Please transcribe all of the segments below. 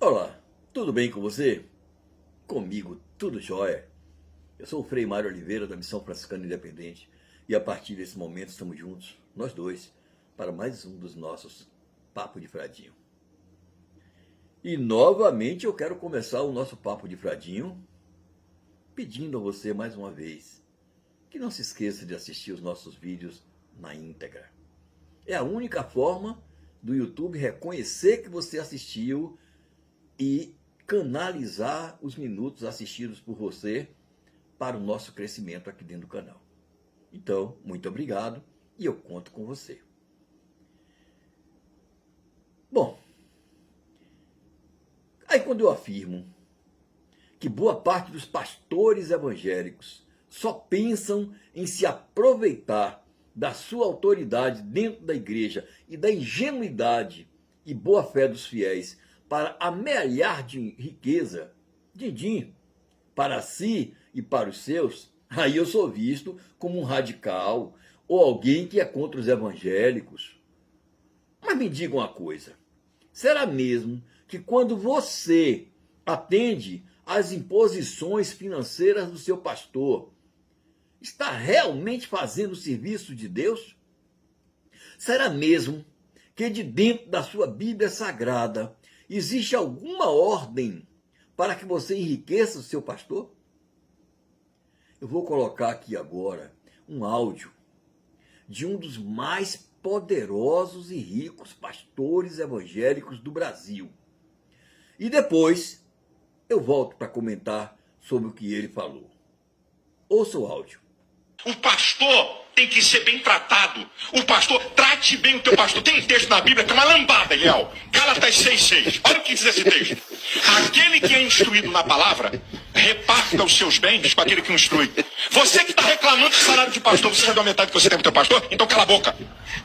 Olá, tudo bem com você? Comigo, tudo jóia. Eu sou o Frei Mário Oliveira, da Missão Franciscana Independente, e a partir desse momento estamos juntos, nós dois, para mais um dos nossos Papo de Fradinho. E novamente eu quero começar o nosso Papo de Fradinho pedindo a você mais uma vez que não se esqueça de assistir os nossos vídeos na íntegra. É a única forma do YouTube reconhecer que você assistiu e canalizar os minutos assistidos por você para o nosso crescimento aqui dentro do canal. Então, muito obrigado e eu conto com você. Bom, aí quando eu afirmo que boa parte dos pastores evangélicos só pensam em se aproveitar da sua autoridade dentro da igreja e da ingenuidade e boa fé dos fiéis para amealhar de riqueza, din-din, para si e para os seus, aí eu sou visto como um radical ou alguém que é contra os evangélicos. Mas me diga uma coisa, será mesmo que quando você atende às imposições financeiras do seu pastor, está realmente fazendo o serviço de Deus? Será mesmo que de dentro da sua Bíblia Sagrada existe alguma ordem para que você enriqueça o seu pastor? Eu vou colocar aqui agora um áudio de um dos mais poderosos e ricos pastores evangélicos do Brasil. E depois eu volto para comentar sobre o que ele falou. Ouça o áudio. O pastor tem que ser bem tratado. O pastor, trate bem o teu pastor. Tem texto na Bíblia que é uma lambada, Eliel. Gálatas 6,6. Olha o que diz esse texto. Aquele que é instruído na palavra, reparta os seus bens com aquele que o instrui. Você que está reclamando do salário de pastor, você já deu a metade que você tem com o teu pastor? Então cala a boca.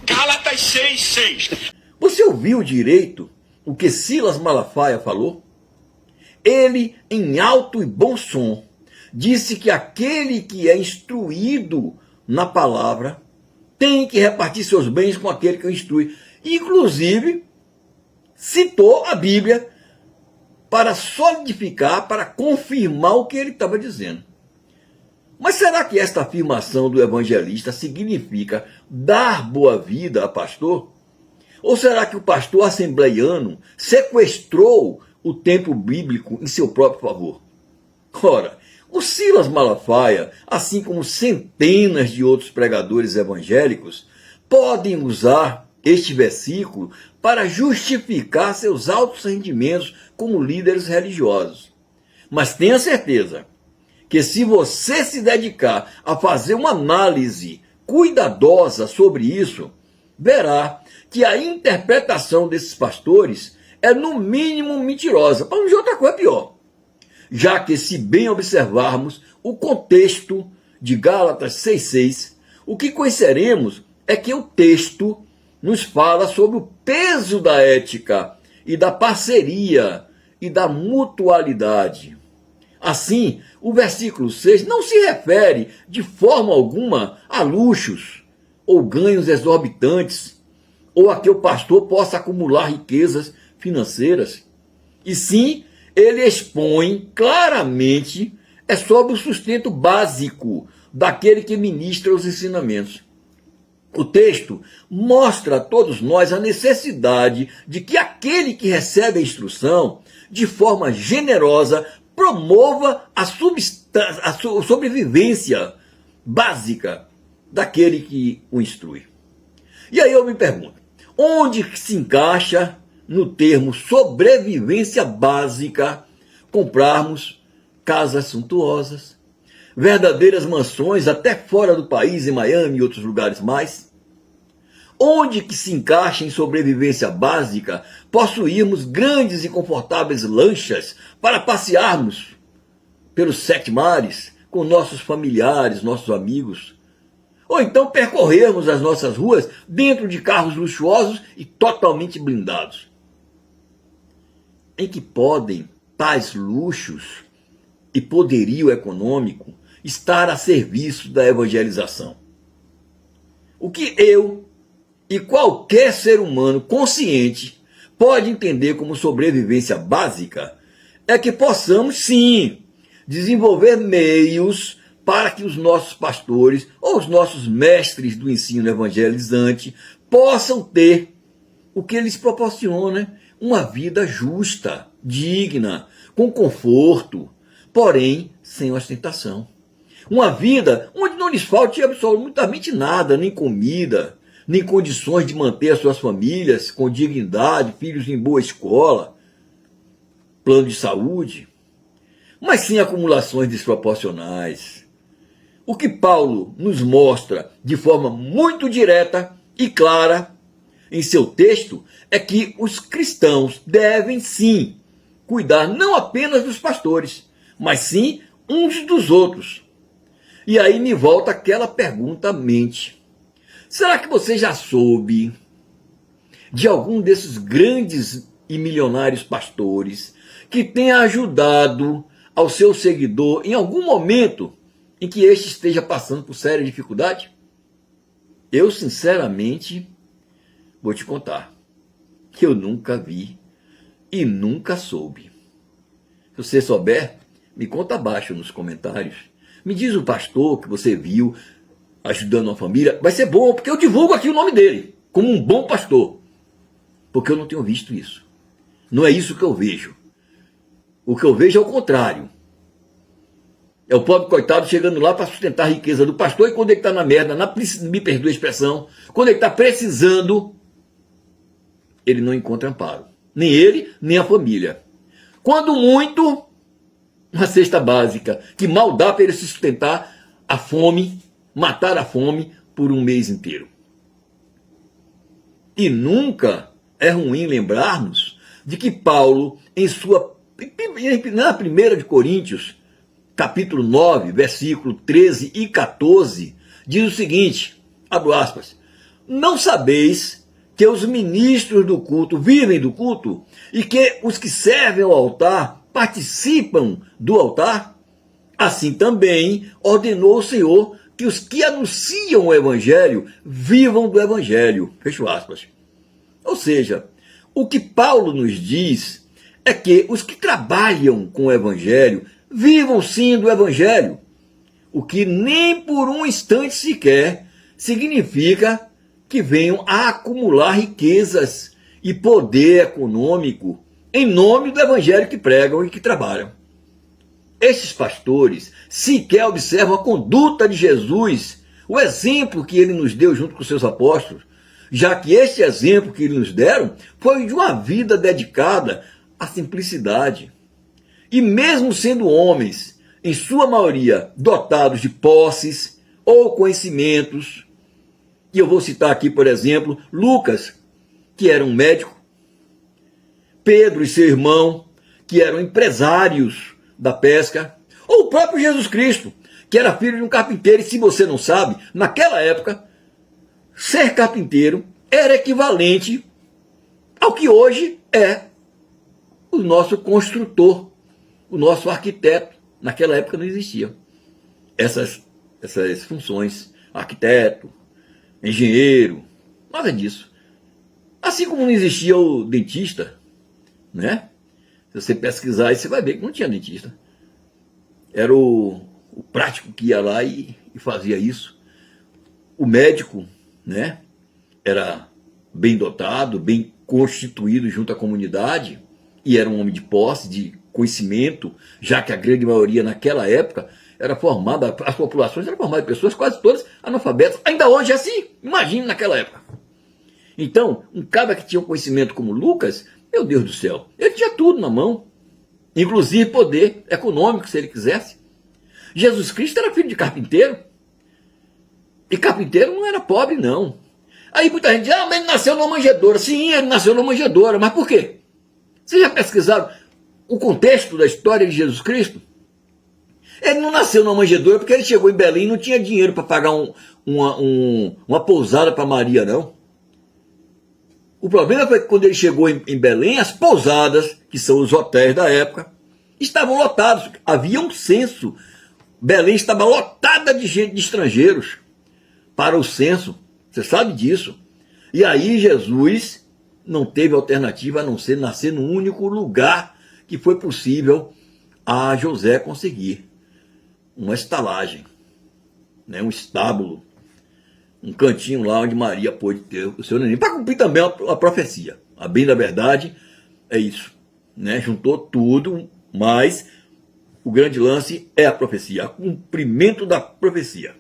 Gálatas 6,6. Você ouviu direito o que Silas Malafaia falou? Ele, em alto e bom som, disse que aquele que é instruído na palavra tem que repartir seus bens com aquele que o instrui. Inclusive, citou a Bíblia para solidificar, para confirmar o que ele estava dizendo. Mas será que esta afirmação do evangelista significa dar boa vida a pastor? Ou será que o pastor assembleiano sequestrou o tempo bíblico em seu próprio favor? Ora, o Silas Malafaia, assim como centenas de outros pregadores evangélicos, podem usar este versículo para justificar seus altos rendimentos como líderes religiosos. Mas tenha certeza que se você se dedicar a fazer uma análise cuidadosa sobre isso, verá que a interpretação desses pastores é no mínimo mentirosa, para não dizer outra coisa pior. Já que, se bem observarmos o contexto de Gálatas 6,6, o que conheceremos é que o texto nos fala sobre o peso da ética e da parceria e da mutualidade. Assim, o versículo 6 não se refere de forma alguma a luxos ou ganhos exorbitantes, ou a que o pastor possa acumular riquezas financeiras, e sim, ele expõe claramente sobre o sustento básico daquele que ministra os ensinamentos. O texto mostra a todos nós a necessidade de que aquele que recebe a instrução, de forma generosa, promova a sobrevivência básica daquele que o instrui. E aí eu me pergunto, onde se encaixa no termo sobrevivência básica comprarmos casas suntuosas, verdadeiras mansões até fora do país, em Miami e outros lugares mais? Onde que se encaixa em sobrevivência básica possuirmos grandes e confortáveis lanchas para passearmos pelos 7 mares com nossos familiares, nossos amigos? Ou então percorrermos as nossas ruas dentro de carros luxuosos e totalmente blindados? Em que podem tais luxos e poderio econômico estar a serviço da evangelização? O que eu e qualquer ser humano consciente pode entender como sobrevivência básica é que possamos, sim, desenvolver meios para que os nossos pastores ou os nossos mestres do ensino evangelizante possam ter o que eles proporcionam, uma vida justa, digna, com conforto, porém sem ostentação. Uma vida onde não lhes falte absolutamente nada, nem comida, nem condições de manter as suas famílias com dignidade, filhos em boa escola, plano de saúde, mas sim acumulações desproporcionais. O que Paulo nos mostra de forma muito direta e clara em seu texto é que os cristãos devem sim cuidar não apenas dos pastores, mas sim uns dos outros. E aí me volta aquela pergunta à mente. Será que você já soube de algum desses grandes e milionários pastores que tenha ajudado ao seu seguidor em algum momento em que este esteja passando por séria dificuldade? Eu, sinceramente, vou te contar que eu nunca vi e nunca soube. Se você souber, me conta abaixo nos comentários. Me diz o pastor que você viu ajudando uma família. Vai ser bom, porque eu divulgo aqui o nome dele, como um bom pastor. Porque eu não tenho visto isso. Não é isso que eu vejo. O que eu vejo é o contrário. É o pobre coitado chegando lá para sustentar a riqueza do pastor e quando ele está na merda, me perdoe a expressão, quando ele está precisando, ele não encontra amparo. Nem ele, nem a família. Quando muito, uma cesta básica, que mal dá para ele se sustentar a fome, matar a fome por um mês inteiro. E nunca é ruim lembrarmos de que Paulo, na 1 de Coríntios, capítulo 9, versículo 13 e 14, diz o seguinte, abro aspas, não sabeis que os ministros do culto vivem do culto e que os que servem ao altar participam do altar? Assim também ordenou o Senhor que os que anunciam o evangelho vivam do evangelho. Fecho aspas. Ou seja, o que Paulo nos diz é que os que trabalham com o evangelho vivam sim do evangelho, o que nem por um instante sequer significa que venham a acumular riquezas e poder econômico em nome do evangelho que pregam e que trabalham. Estes pastores sequer observam a conduta de Jesus, o exemplo que ele nos deu junto com seus apóstolos, já que este exemplo que eles nos deram foi de uma vida dedicada à simplicidade. E mesmo sendo homens, em sua maioria, dotados de posses ou conhecimentos, e eu vou citar aqui, por exemplo, Lucas, que era um médico, Pedro e seu irmão, que eram empresários da pesca, ou o próprio Jesus Cristo, que era filho de um carpinteiro, e se você não sabe, naquela época, ser carpinteiro era equivalente ao que hoje é o nosso construtor, o nosso arquiteto. Naquela época não existiam essas funções, arquiteto, engenheiro, nada disso. Assim como não existia o dentista, né? Se você pesquisar aí, você vai ver que não tinha dentista. Era o prático que ia lá e fazia isso. O médico, né? Era bem dotado, bem constituído junto à comunidade, e era um homem de posse, de conhecimento, já que a grande maioria naquela época era formada, as populações eram formadas de pessoas quase todas analfabetas. Ainda hoje é assim, imagine naquela época. Então, um cara que tinha um conhecimento como Lucas, meu Deus do céu, ele tinha tudo na mão, inclusive poder econômico, se ele quisesse. Jesus Cristo era filho de carpinteiro, e carpinteiro não era pobre, não. Aí muita gente diz, mas ele nasceu numa manjedoura. Sim, ele nasceu numa manjedoura, mas por quê? Vocês já pesquisaram o contexto da história de Jesus Cristo? Ele não nasceu numa manjedoura porque ele chegou em Belém e não tinha dinheiro para pagar uma pousada para Maria, não. O problema foi que quando ele chegou em Belém, as pousadas, que são os hotéis da época, estavam lotados. Havia um censo. Belém estava lotada de gente, de estrangeiros, para o censo. Você sabe disso. E aí Jesus não teve alternativa a não ser nascer no único lugar que foi possível a José conseguir. Uma estalagem, né? Um estábulo, um cantinho lá onde Maria pôde ter o seu neném, para cumprir também a profecia. A bem da verdade é isso, né? Juntou tudo, mas o grande lance é a profecia, o cumprimento da profecia.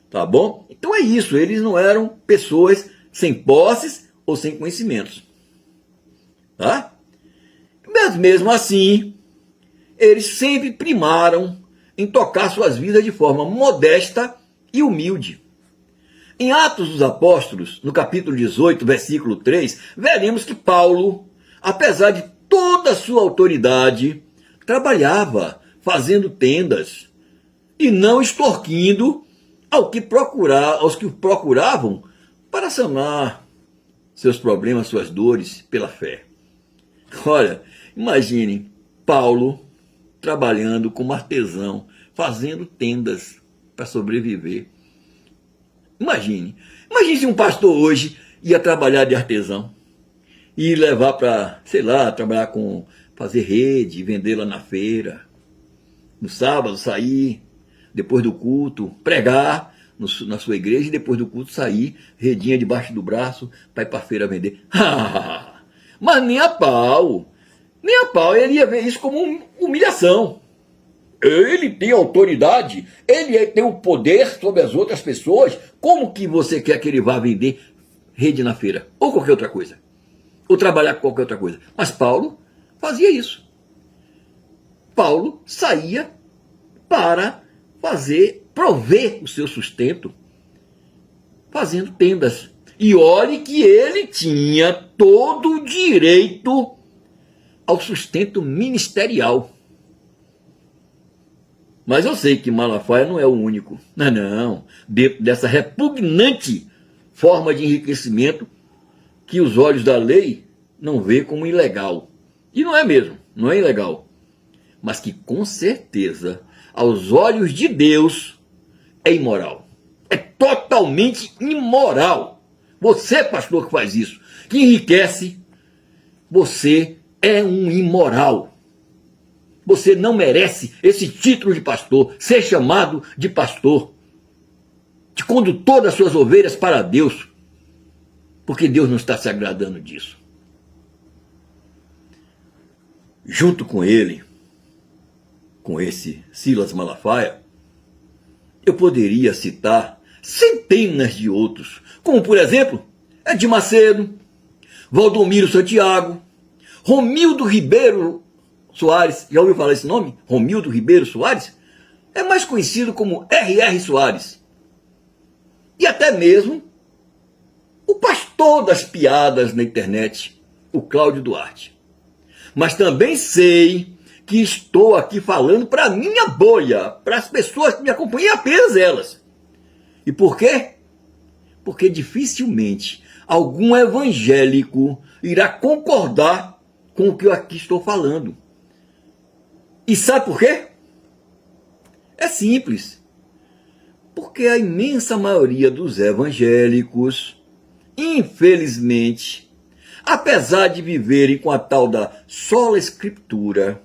Tá bom? Então é isso, eles não eram pessoas sem posses ou sem conhecimentos. Tá? Mas mesmo assim, eles sempre primaram em tocar suas vidas de forma modesta e humilde. Em Atos dos Apóstolos, no capítulo 18, versículo 3, veremos que Paulo, apesar de toda a sua autoridade, trabalhava fazendo tendas e não extorquindo aos que o procuravam para sanar seus problemas, suas dores pela fé. Olha, imaginem Paulo trabalhando como artesão, fazendo tendas para sobreviver. Imagine se um pastor hoje ia trabalhar de artesão e levar para, sei lá, trabalhar com, fazer rede, vendê-la na feira, no sábado sair, depois do culto, pregar na sua igreja e depois do culto sair, redinha debaixo do braço para ir para a feira vender. Mas nem a pau, ele ia ver isso como humilhação. Ele tem autoridade, ele tem o poder sobre as outras pessoas. Como que você quer que ele vá vender rede na feira? Ou qualquer outra coisa? Ou trabalhar com qualquer outra coisa? Mas Paulo fazia isso. Paulo saía para prover o seu sustento, fazendo tendas. E olhe que ele tinha todo o direito ao sustento ministerial. Mas eu sei que Malafaia não é o único. Não. Dentro dessa repugnante forma de enriquecimento que os olhos da lei não vê como ilegal. E não é mesmo, não é ilegal. Mas que com certeza, aos olhos de Deus, é imoral. É totalmente imoral. Você, pastor, que faz isso, que enriquece, você é um imoral. Você não merece esse título de pastor, ser chamado de pastor, de condutor das suas ovelhas para Deus, porque Deus não está se agradando disso. Junto com ele, com esse Silas Malafaia, eu poderia citar centenas de outros, como por exemplo, Edir Macedo, Valdomiro Santiago, Romildo Ribeiro Soares. Já ouviu falar esse nome? Romildo Ribeiro Soares? É mais conhecido como R.R. Soares. E até mesmo o pastor das piadas na internet, o Cláudio Duarte. Mas também sei que estou aqui falando para a minha bolha, para as pessoas que me acompanham, apenas elas. E por quê? Porque dificilmente algum evangélico irá concordar com o que eu aqui estou falando. E sabe por quê? É simples. Porque a imensa maioria dos evangélicos, infelizmente, apesar de viverem com a tal da sola escritura,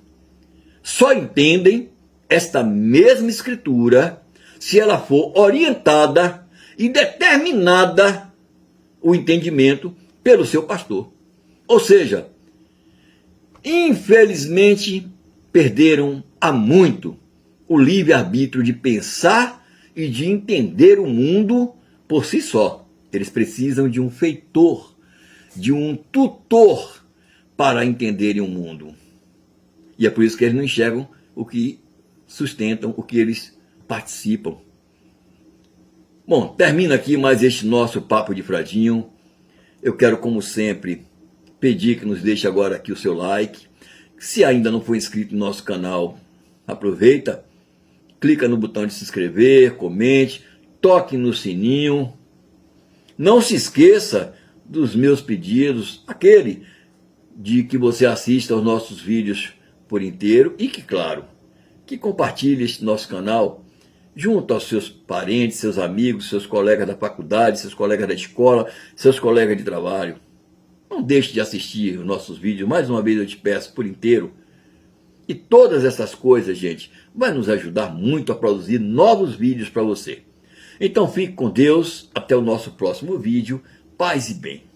só entendem esta mesma escritura se ela for orientada e determinada o entendimento pelo seu pastor. Ou seja, infelizmente, perderam há muito o livre-arbítrio de pensar e de entender o mundo por si só. Eles precisam de um feitor, de um tutor para entenderem o mundo. E é por isso que eles não enxergam o que sustentam, o que eles participam. Bom, termina aqui mais este nosso Papo de Fradinho. Eu quero, como sempre, pedir que nos deixe agora aqui o seu like. Se ainda não for inscrito no nosso canal, aproveita, clica no botão de se inscrever, comente, toque no sininho. Não se esqueça dos meus pedidos, aquele de que você assista aos nossos vídeos por inteiro e que, claro, que compartilhe este nosso canal junto aos seus parentes, seus amigos, seus colegas da faculdade, seus colegas da escola, seus colegas de trabalho. Não deixe de assistir os nossos vídeos, mais uma vez eu te peço, por inteiro. E todas essas coisas, gente, vai nos ajudar muito a produzir novos vídeos para você. Então fique com Deus, até o nosso próximo vídeo, paz e bem.